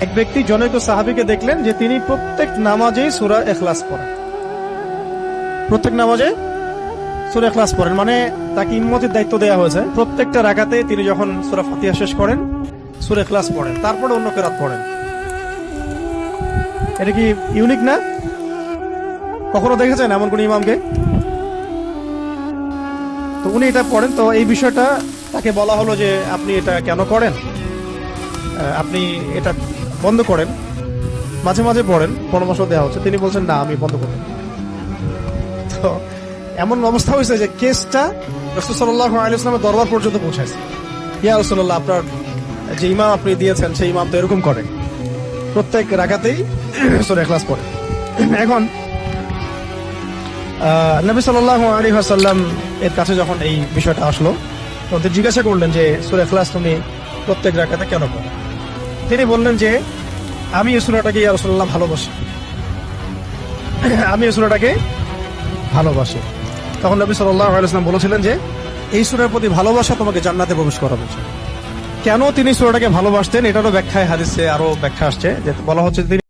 এক ব্যক্তি জনৈক সাহাবীকে দেখলেন যে তিনি প্রত্যেক নামাজেই সূরা ইখলাস পড়েন। প্রত্যেক নামাজে সূরা ইখলাস পড়েন, মানে তাকে ইমামতির দায়িত্ব দেওয়া হয়েছে। প্রত্যেকটা রাকাতে তিনি যখন সূরা ফাতিহা শেষ করেন সূরা ইখলাস পড়েন, তারপরে অন্য কিরাত পড়েন। এটা কি ইউনিক না? কখনো দেখেছেন এমন কোন ইমামকে? তো উনি এটা পড়েন। তো এই বিষয়টা তাকে বলা হলো যে আপনি এটা কেন করেন, আপনি এটা বন্ধ করেন, মাঝে মাঝে পড়েন, পরামর্শ দেওয়া হচ্ছে। তিনি বলছেন না, আমি বন্ধ করব। তো এমন অবস্থা হয়েছে যে কেসটা রাসূল সাল্লাল্লাহু আলাইহি ওয়াসাল্লামের দরবার পর্যন্ত পৌঁছাইছে। ইয়া রাসূলুল্লাহ, আপনার যে ইমাম আপনি দিয়েছেন সেই ইমাম তো এরকম করে, প্রত্যেক রাকাতেই সূরা ইখলাস পড়ে। এখন নবী সাল্লাল্লাহু আলাইহি ওয়াসাল্লাম এর কাছে যখন এই বিষয়টা আসলো, তখন তিনি জিজ্ঞাসা করলেন যে সূরা ইখলাস তুমি প্রত্যেক রাকাতে কেন পড়ো? তিনি বললেন যে আমি এই সূরাটাকে ইয়া রাসূলুল্লাহ ভালোবাসি, আমি এই সূরাটাকে ভালোবাসি। তখন নবী সাল্লাল্লাহু আলাইহি ওয়াসাল্লাম বলেছিলেন যে এই সূরার প্রতি ভালোবাসা তোমাকে জান্নাতে প্রবেশ করাবে। কেন তিনি সূরাটাকে ভালোবাসতেন এটারও ব্যাখ্যায় হাদিসে আরো ব্যাখ্যা আসছে, যে বলা হচ্ছে তিনি